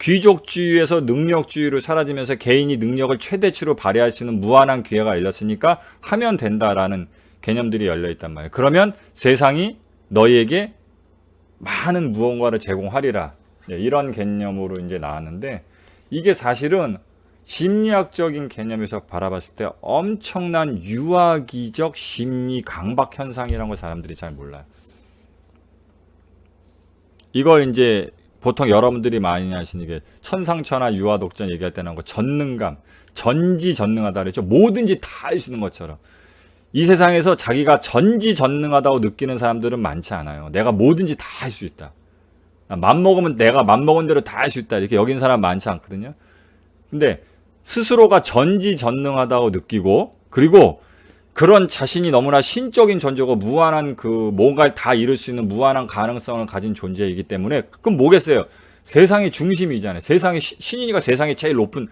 귀족주의에서 능력주의로 사라지면서 개인이 능력을 최대치로 발휘할 수 있는 무한한 기회가 열렸으니까 하면 된다라는 개념들이 열려있단 말이에요. 그러면 세상이 너희에게 많은 무언가를 제공하리라. 이런 개념으로 이제 나왔는데, 이게 사실은 심리학적인 개념에서 바라봤을 때 엄청난 유아기적 심리 강박 현상이라는 걸 사람들이 잘 몰라요. 이걸 이제 보통 여러분들이 많이 하시는 게 천상천하 유아독전 얘기할 때 나온 거 전능감, 전지전능하다 그랬죠. 뭐든지 다 할 수 있는 것처럼. 이 세상에서 자기가 전지전능하다고 느끼는 사람들은 많지 않아요. 내가 뭐든지 다 할 수 있다. 맘먹으면 내가 맘먹은 대로 다 할 수 있다. 이렇게 여긴 사람 많지 않거든요. 근데 스스로가 전지전능하다고 느끼고, 그리고 그런 자신이 너무나 신적인 존재고 무한한 뭔가를 다 이룰 수 있는 무한한 가능성을 가진 존재이기 때문에, 그럼 뭐겠어요? 세상의 중심이잖아요. 신이니까 세상에 제일 높은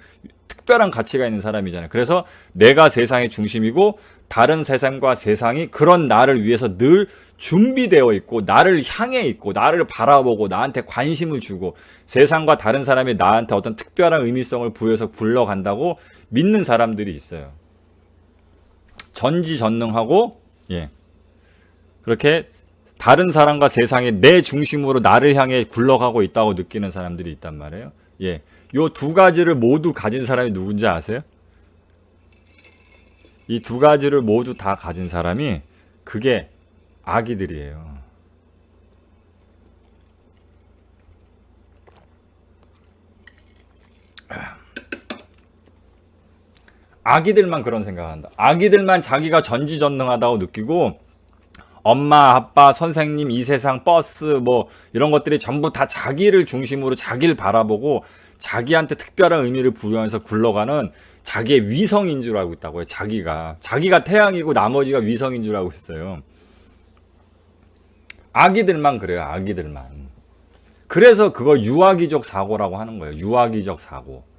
특별한 가치가 있는 사람이잖아요. 그래서 내가 세상의 중심이고 다른 세상과 세상이 그런 나를 위해서 늘 준비되어 있고 나를 향해 있고 나를 바라보고 나한테 관심을 주고 세상과 다른 사람이 나한테 어떤 특별한 의미성을 부여해서 굴러간다고 믿는 사람들이 있어요. 전지전능하고, 그렇게 다른 사람과 세상이 내 중심으로 나를 향해 굴러가고 있다고 느끼는 사람들이 있단 말이에요. 요 두 가지를 모두 가진 사람이 누군지 아세요? 이 두 가지를 모두 다 가진 사람이 그게 아기들이에요. 아기들만 그런 생각한다. 아기들만 자기가 전지전능하다고 느끼고 엄마, 아빠, 선생님, 이 세상, 버스 뭐 이런 것들이 전부 다 자기를 중심으로 자기를 바라보고 자기한테 특별한 의미를 부여해서 굴러가는 자기의 위성인 줄 알고 있다고요. 자기가 태양이고 나머지가 위성인 줄 알고 있어요. 아기들만 그래요. 아기들만. 그래서 그걸 유아기적 사고라고 하는 거예요. 유아기적 사고.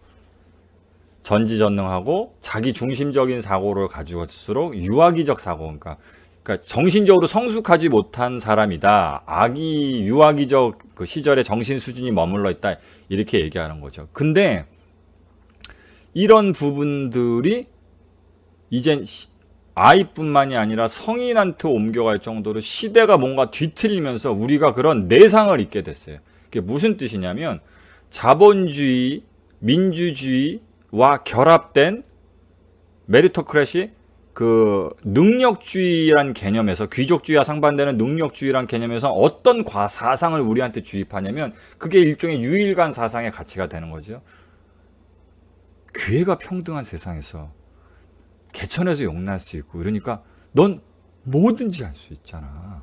전지전능하고 자기 중심적인 사고를 가지고 있을수록 유아기적 사고, 그러니까 정신적으로 성숙하지 못한 사람이다. 유아기적 그 시절에 정신 수준이 머물러 있다. 이렇게 얘기하는 거죠. 근데 이런 부분들이 이젠 아이뿐만이 아니라 성인한테 옮겨갈 정도로 시대가 뭔가 뒤틀리면서 우리가 그런 내상을 잊게 됐어요. 그게 무슨 뜻이냐면 자본주의, 민주주의와 결합된 메리토크래시, 능력주의란 개념에서, 귀족주의와 상반되는 능력주의란 개념에서 어떤 사상을 우리한테 주입하냐면 그게 일종의 유일관 사상의 가치가 되는 거죠. 기회가 평등한 세상에서 개천에서 용날 수 있고, 그러니까 넌 뭐든지 할 수 있잖아.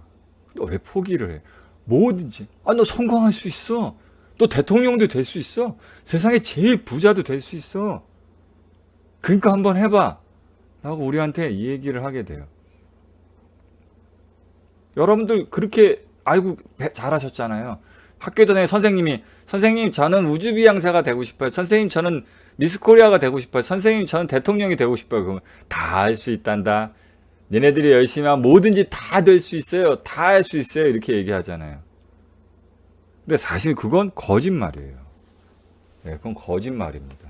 너 왜 포기를 해? 뭐든지. 너 성공할 수 있어. 너 대통령도 될 수 있어. 세상에 제일 부자도 될 수 있어. 그러니까 한번 해봐 라고 우리한테 이 얘기를 하게 돼요. 여러분들 그렇게 알고 잘하셨잖아요. 학교 전에 선생님 저는 우주비양사가 되고 싶어요. 선생님 저는 미스코리아가 되고 싶어요. 선생님 저는 대통령이 되고 싶어요. 그러면 다 할 수 있단다. 니네들이 열심히 하면 뭐든지 다 될 수 있어요. 다 할 수 있어요. 이렇게 얘기하잖아요. 근데 사실 그건 거짓말이에요. 그건 거짓말입니다.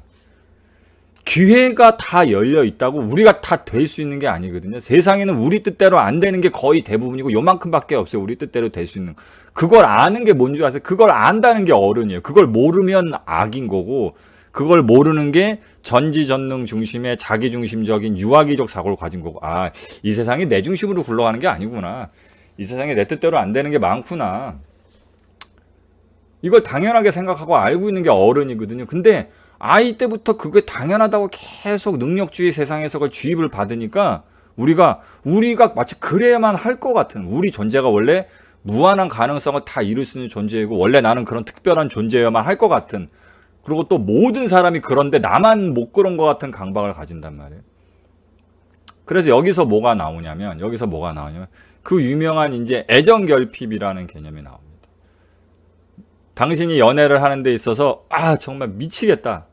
기회가 다 열려 있다고 우리가 다 될 수 있는 게 아니거든요. 세상에는 우리 뜻대로 안 되는 게 거의 대부분이고 요만큼밖에 없어요. 우리 뜻대로 될 수 있는. 그걸 아는 게 뭔지 아세요? 그걸 안다는 게 어른이에요. 그걸 모르면 악인 거고, 그걸 모르는 게 전지전능 중심의 자기중심적인 유아기적 사고를 가진 거고, 이 세상이 내 중심으로 굴러가는 게 아니구나. 이 세상에 내 뜻대로 안 되는 게 많구나. 이걸 당연하게 생각하고 알고 있는 게 어른이거든요. 근데 아이 때부터 그게 당연하다고 계속 능력주의 세상에서 그걸 주입을 받으니까 우리가 마치 그래야만 할 것 같은, 우리 존재가 원래 무한한 가능성을 다 이룰 수 있는 존재이고 원래 나는 그런 특별한 존재여야만 할 것 같은, 그리고 또 모든 사람이 그런데 나만 못 그런 것 같은 강박을 가진단 말이에요. 그래서 여기서 뭐가 나오냐면 그 유명한 이제 애정결핍이라는 개념이 나옵니다. 당신이 연애를 하는 데 있어서 정말 미치겠다.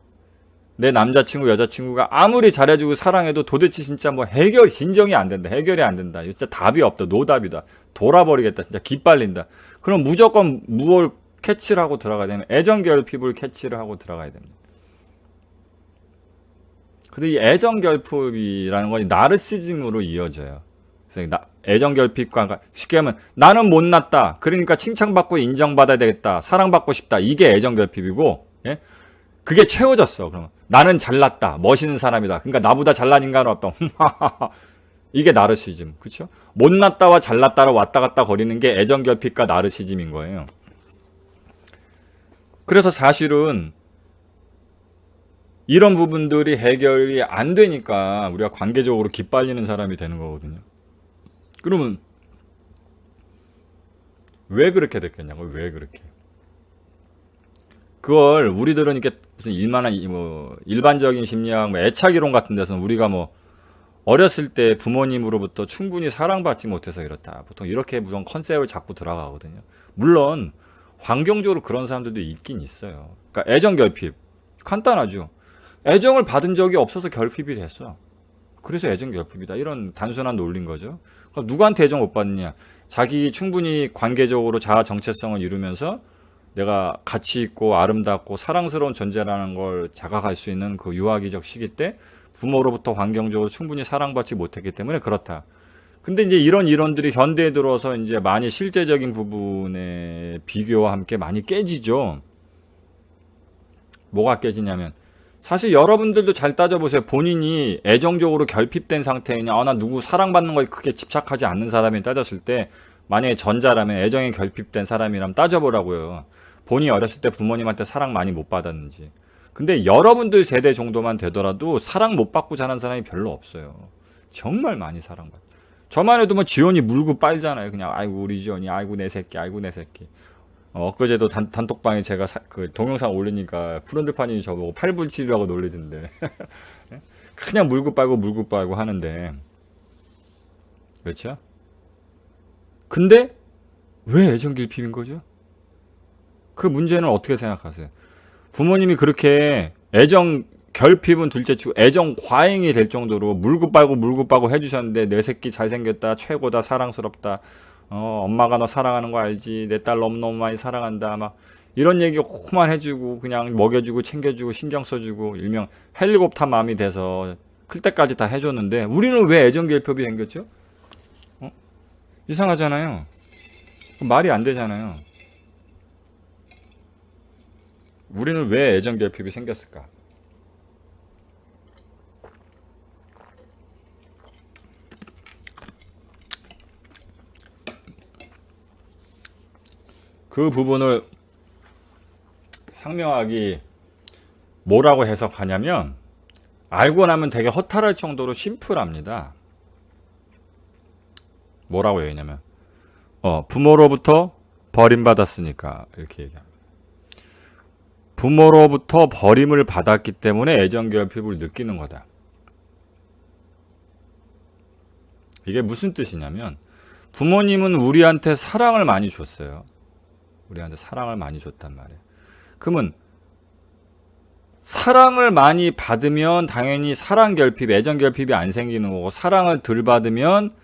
내 남자친구 여자친구가 아무리 잘해주고 사랑해도 도대체 진짜 진정이 안 된다. 해결이 안 된다. 진짜 답이 없다. 노답이다. 돌아버리겠다. 진짜 기빨린다. 그럼 무조건 캐치를 하고 들어가야 되면 애정 결핍을 캐치를 하고 들어가야 됩니다. 근데 이 애정 결핍이라는 건 나르시즘으로 이어져요. 그래서 애정 결핍과 쉽게 하면 나는 못났다. 그러니까 칭찬받고 인정받아야 되겠다. 사랑받고 싶다. 이게 애정 결핍이고, 예? 그게 채워졌어. 그러면 나는 잘났다. 멋있는 사람이다. 그러니까 나보다 잘난 인간은 없다. 이게 나르시즘. 그렇죠? 못났다와 잘났다를 왔다 갔다 거리는 게 애정 결핍과 나르시즘인 거예요. 그래서 사실은 이런 부분들이 해결이 안 되니까 우리가 관계적으로 기빨리는 사람이 되는 거거든요. 그러면 왜 그렇게 됐겠냐고. 왜 그렇게. 그걸 우리들은 이렇게 무슨 일반적인 심리학, 애착이론 같은 데서는 우리가 어렸을 때 부모님으로부터 충분히 사랑받지 못해서 이렇다. 보통 이렇게 무슨 컨셉을 잡고 들어가거든요. 물론 환경적으로 그런 사람들도 있긴 있어요. 그러니까 애정 결핍. 간단하죠. 애정을 받은 적이 없어서 결핍이 됐어. 그래서 애정 결핍이다. 이런 단순한 논리인 거죠. 그러니까 누구한테 애정 못 받느냐. 자기 충분히 관계적으로 자아 정체성을 이루면서 내가 가치 있고 아름답고 사랑스러운 존재라는 걸 자각할 수 있는 그 유아기적 시기 때 부모로부터 환경적으로 충분히 사랑받지 못했기 때문에 그렇다. 근데 이제 이런 이론들이 현대에 들어와서 이제 많이 실제적인 부분의 비교와 함께 많이 깨지죠. 뭐가 깨지냐면 사실 여러분들도 잘 따져보세요. 본인이 애정적으로 결핍된 상태이냐, 나 누구 사랑받는 거에 크게 집착하지 않는 사람이 따졌을 때 만약에 전자라면 애정에 결핍된 사람이라면 따져보라고요. 본인이 어렸을 때 부모님한테 사랑 많이 못 받았는지. 근데 여러분들 세대 정도만 되더라도 사랑 못 받고 자란 사람이 별로 없어요. 정말 많이 사랑받. 저만 해도 지원이 물고 빨잖아요. 그냥 아이고 우리 지원이, 아이고 내 새끼, 아이고 내 새끼. 엊그제도 단톡방에 제가 그 동영상 올리니까 푸른들파님이 저보고 팔불치라고 놀리던데. 그냥 물고 빨고 하는데. 그렇죠? 근데 왜 애정 결핍인 거죠? 그 문제는 어떻게 생각하세요? 부모님이 그렇게 애정 결핍은 둘째치고 애정 과잉이 될 정도로 물고 빨고 해주셨는데 내 새끼 잘생겼다, 최고다, 사랑스럽다. 엄마가 너 사랑하는 거 알지? 내 딸 너무너무 많이 사랑한다. 막 이런 얘기 코만 해주고 그냥 먹여주고 챙겨주고 신경 써주고 일명 헬리콥터 맘이 돼서 클 때까지 다 해줬는데 우리는 왜 애정 결핍이 생겼죠? 이상하잖아요. 말이 안 되잖아요. 우리는 왜 애정 결핍이 생겼을까? 그 부분을 상명학이 뭐라고 해석하냐면 알고 나면 되게 허탈할 정도로 심플합니다. 뭐라고 얘기냐면 부모로부터 버림받았으니까 이렇게 얘기합니다. 부모로부터 버림을 받았기 때문에 애정 결핍을 느끼는 거다. 이게 무슨 뜻이냐면 부모님은 우리한테 사랑을 많이 줬어요. 우리한테 사랑을 많이 줬단 말이에요. 그러면 사랑을 많이 받으면 당연히 사랑 결핍, 애정 결핍이 안 생기는 거고 사랑을 덜 받으면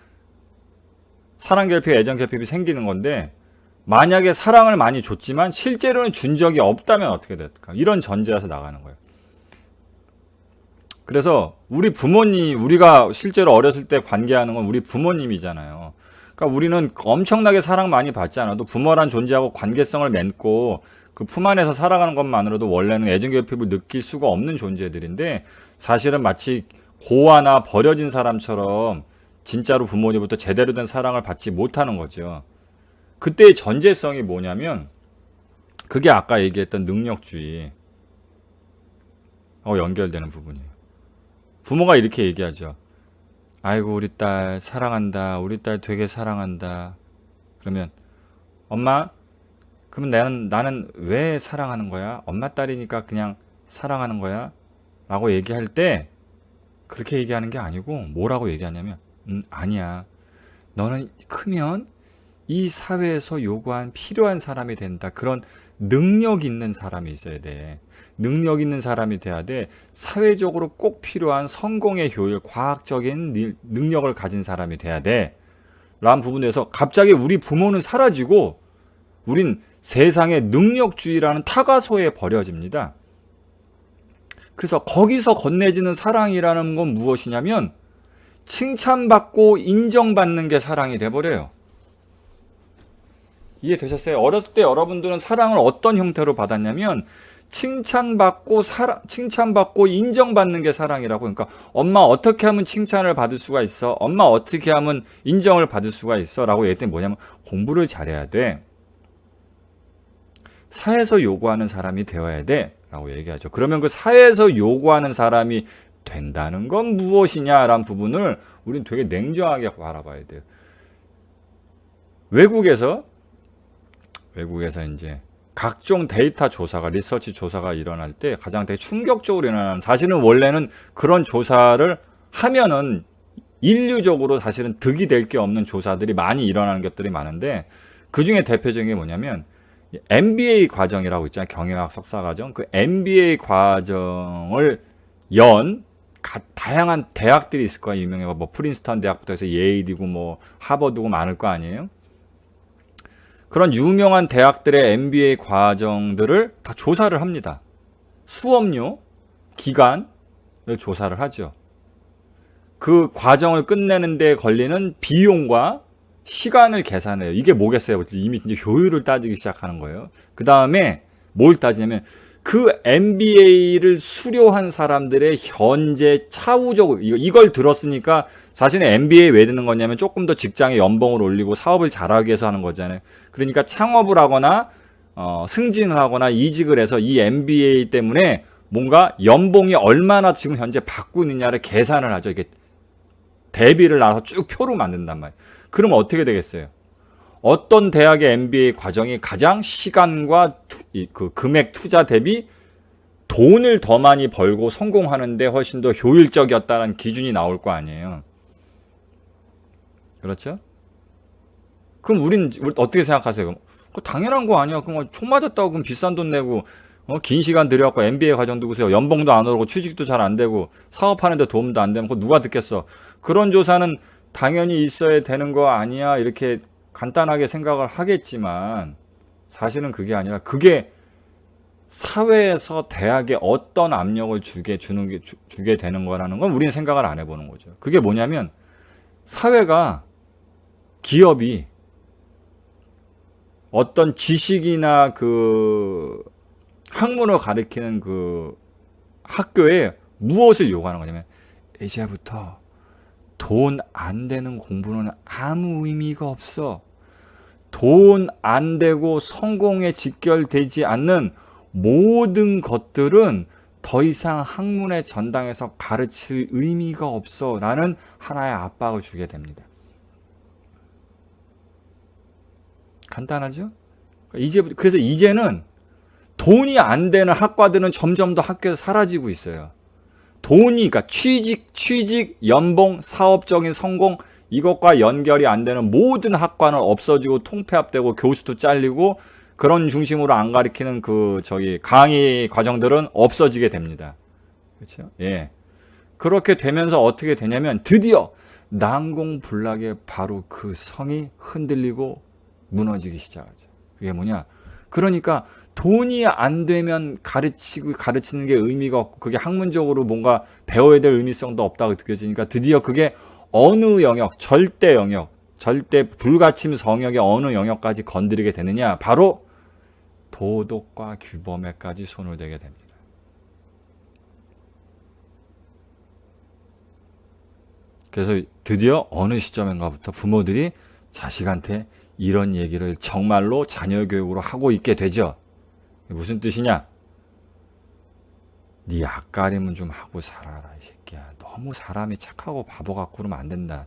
사랑 결핍, 애정 결핍이 생기는 건데 만약에 사랑을 많이 줬지만 실제로는 준 적이 없다면 어떻게 될까? 이런 전제에서 나가는 거예요. 그래서 우리 부모님, 우리가 실제로 어렸을 때 관계하는 건 우리 부모님이잖아요. 그러니까 우리는 엄청나게 사랑 많이 받지 않아도 부모란 존재하고 관계성을 맺고 그 품 안에서 살아가는 것만으로도 원래는 애정 결핍을 느낄 수가 없는 존재들인데 사실은 마치 고아나 버려진 사람처럼 진짜로 부모님부터 제대로 된 사랑을 받지 못하는 거죠. 그때의 전제성이 뭐냐면 그게 아까 얘기했던 능력주의 연결되는 부분이에요. 부모가 이렇게 얘기하죠. 아이고 우리 딸 사랑한다. 우리 딸 되게 사랑한다. 그러면 엄마 그러면 나는 왜 사랑하는 거야? 엄마 딸이니까 그냥 사랑하는 거야? 라고 얘기할 때 그렇게 얘기하는 게 아니고 뭐라고 얘기하냐면 아니야. 너는 크면 이 사회에서 요구한 필요한 사람이 된다. 그런 능력 있는 사람이 있어야 돼. 능력 있는 사람이 돼야 돼. 사회적으로 꼭 필요한 성공의 효율, 과학적인 능력을 가진 사람이 돼야 돼. 라는 부분에서 갑자기 우리 부모는 사라지고 우린 세상의 능력주의라는 타가소에 버려집니다. 그래서 거기서 건네지는 사랑이라는 건 무엇이냐면 칭찬받고 인정받는 게 사랑이 돼버려요. 이해되셨어요? 어렸을 때 여러분들은 사랑을 어떤 형태로 받았냐면 칭찬받고 인정받는 게 사랑이라고. 그러니까 엄마 어떻게 하면 칭찬을 받을 수가 있어? 엄마 어떻게 하면 인정을 받을 수가 있어? 라고 얘기했더니 뭐냐면 공부를 잘해야 돼. 사회에서 요구하는 사람이 되어야 돼. 라고 얘기하죠. 그러면 그 사회에서 요구하는 사람이 된다는 건 무엇이냐라는 부분을 우리는 되게 냉정하게 바라봐야 돼요. 외국에서 이제 각종 데이터 조사가, 리서치 조사가 일어날 때 가장 되게 충격적으로 일어나는, 사실은 원래는 그런 조사를 하면은 인류적으로 사실은 득이 될 게 없는 조사들이 많이 일어나는 것들이 많은데, 그 중에 대표적인 게 뭐냐면 MBA 과정이라고 있잖아요. 경영학 석사 과정. 그 MBA 과정을 다양한 대학들이 있을 거예요. 유명해. 뭐 프린스턴 대학부터 해서 예일이고 뭐 하버드고 많을 거 아니에요. 그런 유명한 대학들의 MBA 과정들을 다 조사를 합니다. 수업료, 기간을 조사를 하죠. 그 과정을 끝내는 데 걸리는 비용과 시간을 계산해요. 이게 뭐겠어요? 이미 이제 효율을 따지기 시작하는 거예요. 그 다음에 뭘 따지냐면 그 MBA를 수료한 사람들의 현재 차후적, 이걸 들었으니까 사실은 MBA 왜 듣는 거냐면 조금 더 직장의 연봉을 올리고 사업을 잘하기 위해서 하는 거잖아요. 그러니까 창업을 하거나 승진을 하거나 이직을 해서 이 MBA 때문에 뭔가 연봉이 얼마나 지금 현재 받고 있느냐를 계산을 하죠. 이게 대비를 나눠서 쭉 표로 만든단 말이에요. 그럼 어떻게 되겠어요? 어떤 대학의 MBA 과정이 가장 시간과 그 금액 투자 대비 돈을 더 많이 벌고 성공하는데 훨씬 더 효율적이었다는 기준이 나올 거 아니에요. 그렇죠? 그럼 우린 어떻게 생각하세요? 그거 당연한 거 아니야. 그럼 총 맞았다고 그럼 비싼 돈 내고 긴 시간 들여갖고 MBA 과정 두고서요. 연봉도 안 오르고 취직도 잘 안 되고 사업하는데 도움도 안 되면 그거 누가 듣겠어? 그런 조사는 당연히 있어야 되는 거 아니야? 이렇게 간단하게 생각을 하겠지만 사실은 그게 아니라, 그게 사회에서 대학에 어떤 압력을 주게 되는 거라는 건 우리는 생각을 안 해보는 거죠. 그게 뭐냐면 사회가, 기업이 어떤 지식이나 그 학문을 가리키는 그 학교에 무엇을 요구하는 거냐면 이제부터 돈 안 되는 공부는 아무 의미가 없어. 돈 안 되고 성공에 직결되지 않는 모든 것들은 더 이상 학문의 전당에서 가르칠 의미가 없어. 라는 하나의 압박을 주게 됩니다. 간단하죠? 그래서 이제는 돈이 안 되는 학과들은 점점 더 학교에서 사라지고 있어요. 그러니까 취직, 연봉, 사업적인 성공, 이것과 연결이 안 되는 모든 학과는 없어지고 통폐합되고 교수도 잘리고 그런 중심으로 안 가리키는 강의 과정들은 없어지게 됩니다. 그렇죠? 예. 그렇게 되면서 어떻게 되냐면 드디어 난공불락의 바로 그 성이 흔들리고 무너지기 시작하죠. 그게 뭐냐? 그러니까 돈이 안 되면 가르치는 게 의미가 없고 그게 학문적으로 뭔가 배워야 될 의미성도 없다고 느껴지니까 드디어 그게 어느 영역, 절대 불가침 성역의 어느 영역까지 건드리게 되느냐? 바로 도덕과 규범에까지 손을 대게 됩니다. 그래서 드디어 어느 시점인가부터 부모들이 자식한테 이런 얘기를 정말로 자녀 교육으로 하고 있게 되죠. 무슨 뜻이냐? 네 앞가림은 좀 하고 살아라 이 새끼야. 너무 사람이 착하고 바보 같고 그러면 안 된다.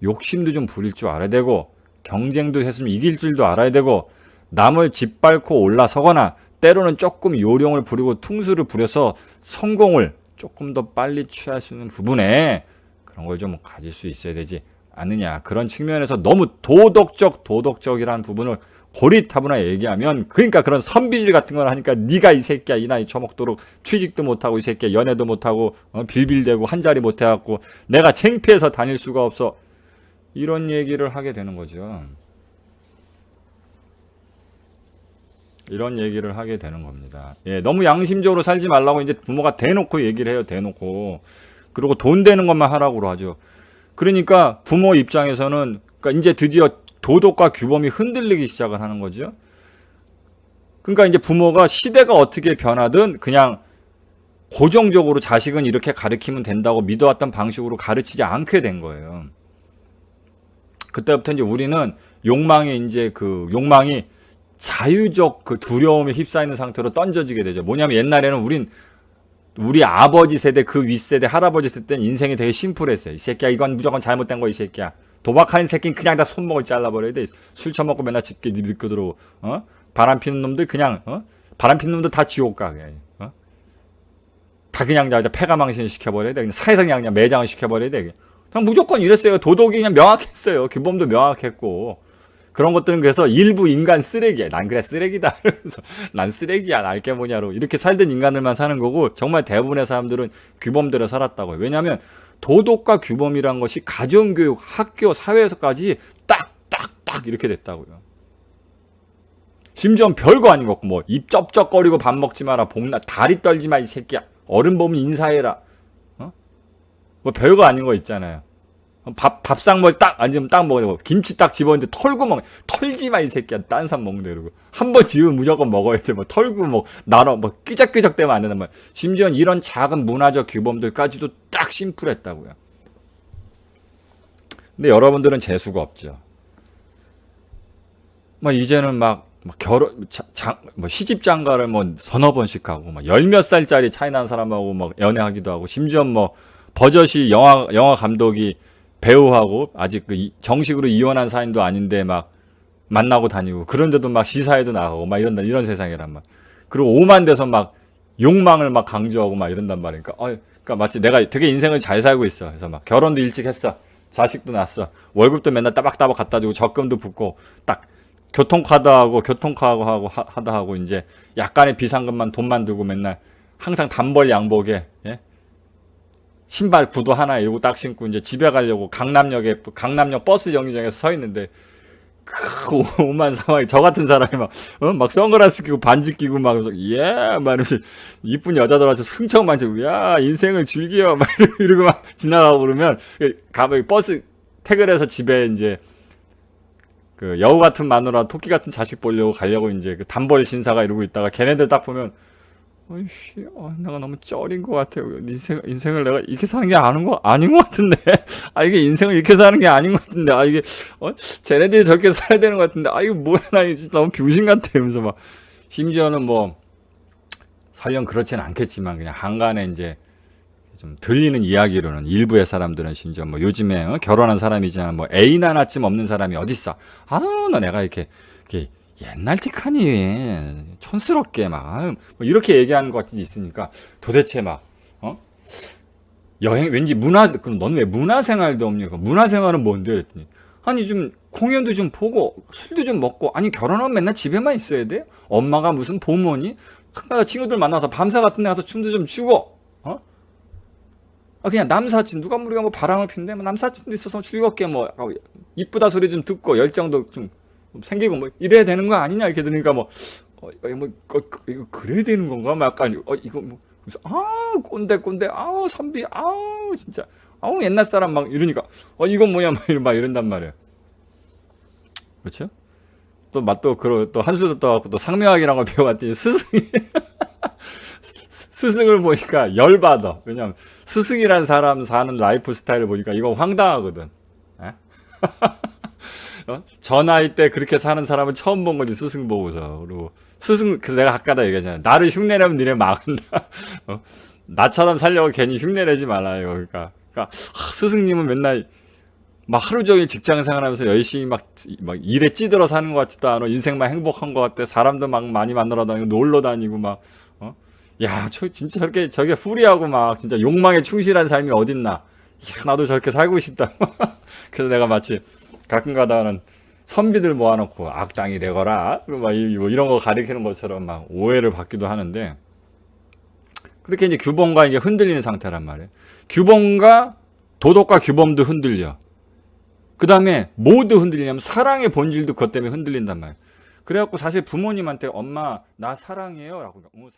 욕심도 좀 부릴 줄 알아야 되고 경쟁도 했으면 이길 줄도 알아야 되고 남을 짓밟고 올라서거나 때로는 조금 요령을 부리고 퉁수를 부려서 성공을 조금 더 빨리 취할 수 있는 부분에 그런 걸 좀 가질 수 있어야 되지 않느냐. 그런 측면에서 너무 도덕적이라는 부분을 고리타분하게 얘기하면, 그러니까 그런 선비질 같은 걸 하니까 네가 이 새끼야 이 나이 처먹도록 취직도 못하고 이 새끼야 연애도 못하고 빌빌대고 한 자리 못해갖고 내가 창피해서 다닐 수가 없어, 이런 얘기를 하게 되는 거죠. 이런 얘기를 하게 되는 겁니다. 예, 너무 양심적으로 살지 말라고 이제 부모가 대놓고 얘기를 해요. 대놓고. 그리고 돈 되는 것만 하라고 하죠. 그러니까 부모 입장에서는 그러니까 이제 드디어 도덕과 규범이 흔들리기 시작을 하는 거죠. 그러니까 이제 부모가 시대가 어떻게 변하든 그냥 고정적으로 자식은 이렇게 가르치면 된다고 믿어왔던 방식으로 가르치지 않게 된 거예요. 그때부터 이제 우리는 욕망이 자유적 그 두려움에 휩싸이는 상태로 던져지게 되죠. 뭐냐면 옛날에는 우리 아버지 세대, 그 윗세대, 할아버지 세대 때는 인생이 되게 심플했어요. 이 새끼야, 이건 무조건 잘못된 거야, 이 새끼야. 도박하는 새끼는 그냥 다 손목을 잘라버려야 돼. 술 처먹고 맨날 집게 늦게 들어오고, 바람 피는 놈들 그냥, 바람 피는 놈들 다 지옥 가, 그냥. 다 그냥 폐가망신 시켜버려야 돼. 그냥 사회상 그냥 매장을 시켜버려야 돼. 그냥 무조건 이랬어요. 도덕이 그냥 명확했어요. 규범도 명확했고. 그런 것들은 그래서 일부 인간 쓰레기야. 난 그래 쓰레기다. 그래서 난 쓰레기야. 알게 뭐냐로. 이렇게 살던 인간들만 사는 거고 정말 대부분의 사람들은 규범대로 살았다고요. 왜냐하면 도덕과 규범이란 것이 가정교육, 학교, 사회에서까지 딱 이렇게 됐다고요. 심지어 별거 아닌 것 같고 입 쩝쩝거리고 밥 먹지 마라. 다리 떨지 마 이 새끼야. 어른 보면 인사해라. 뭐 별거 아닌 거 있잖아요. 밥상 딱 앉으면 딱 먹어야 되고 김치 딱 집었는데 털지 마 이 새끼야. 딴 사람 먹는데 그러고 한 번 집으면 무조건 먹어야 돼. 털고 나눠 끼적끼적 대면 안 된단 말이야. 심지어 이런 작은 문화적 규범들까지도 딱 심플했다고요. 근데 여러분들은 재수가 없죠. 이제는 결혼 시집 장가를 서너 번씩 하고 열 몇 살짜리 차이 난 사람하고 연애하기도 하고 심지어 버젓이 영화 감독이 배우하고 아직 정식으로 이혼한 사이도 아닌데 만나고 다니고 그런데도 시사회도 나가고 이런 세상이란 말. 그리고 오만 돼서 욕망을 강조하고 이런단 말이니까. 그러니까 마치 내가 되게 인생을 잘 살고 있어. 그래서 결혼도 일찍 했어. 자식도 낳았어. 월급도 맨날 따박따박 갖다 주고 적금도 붓고 딱 교통카드하고 하다 하고 이제 약간의 비상금만 돈만 들고 맨날 항상 단벌 양복에 신발 구두 하나 이러고 딱 신고 이제 집에 가려고 강남역 버스 정류장에서 서 있는데 그 오만 상황이 저 같은 사람이 선글라스 끼고 반지 끼고 이러면서 이쁜 여자들 와서 흥청 만지고 야 인생을 즐겨 이러고 지나가고 그러면 버스 택을 해서 집에 이제 그 여우 같은 마누라 토끼 같은 자식 보려고 가려고 이제 그 단벌 신사가 이러고 있다가 걔네들 딱 보면 내가 너무 쩔인 것 같아요. 인생을 내가 이렇게 사는 게 아닌 것 같은데. 이게 인생을 이렇게 사는 게 아닌 것 같은데. 이게, 쟤네들이 저렇게 살아야 되는 것 같은데. 이거 뭐야, 나 이거 너무 병신 같아. 이러면서 심지어는 설령 그렇진 않겠지만, 그냥 한간에 이제, 좀 들리는 이야기로는 일부의 사람들은 심지어 요즘에 결혼한 사람이지만 애인 하나쯤 없는 사람이 어딨어. 나 내가 이렇게 옛날 티카니 촌스럽게 이렇게 얘기하는 것 같이 있으니까 도대체 여행 왠지 그럼 너는 왜 문화생활도 없냐? 문화생활은 뭔데? 그랬더니 좀 공연도 좀 보고 술도 좀 먹고 결혼하면 맨날 집에만 있어야 돼? 엄마가 무슨 보모니? 친구들 만나서 밤새 같은 데 가서 춤도 좀 추고 그냥 남사친 누가 우리가 바람을 피는데 남사친도 있어서 즐겁게 이쁘다 소리 좀 듣고 열정도 좀 생기고 이래야 되는 거 아니냐 이렇게 들으니까 이거 그래야 되는 건가? 약간 이거 꼰대 선비 진짜 옛날 사람 이러니까 이건 뭐냐 이런단 말이에요. 그렇죠? 또 한수도 떠갖고 또 상명학이라는 걸 배워봤더니 스승을 보니까 열받아. 왜냐면 스승이란 사람 사는 라이프 스타일을 보니까 이거 황당하거든. 저 나이 때 그렇게 사는 사람은 처음 본 거지, 스승 보고서. 그리고 그래서 내가 아까다 얘기하잖아. 나를 흉내내면 니네 막은다. 나처럼 살려고 괜히 흉내내지 말아요. 그러니까 스승님은 맨날 하루 종일 직장 생활하면서 열심히 일에 찌들어 사는 것 같지도 않아. 인생만 행복한 것 같아. 사람도 많이 만나러 다니고 놀러 다니고 진짜 저게 후리하고 진짜 욕망에 충실한 삶이 어딨나. 나도 저렇게 살고 싶다. 그래서 내가 마치 가끔 가다가는 선비들 모아놓고 악당이 되거라 이런 거 가리키는 것처럼 오해를 받기도 하는데, 그렇게 이제 규범과 이제 흔들리는 상태란 말이에요. 규범과 도덕과 규범도 흔들려. 그 다음에 뭐도 흔들리냐면 사랑의 본질도 그것 때문에 흔들린단 말이에요. 그래갖고 사실 부모님한테 엄마 나 사랑해요 라고 사랑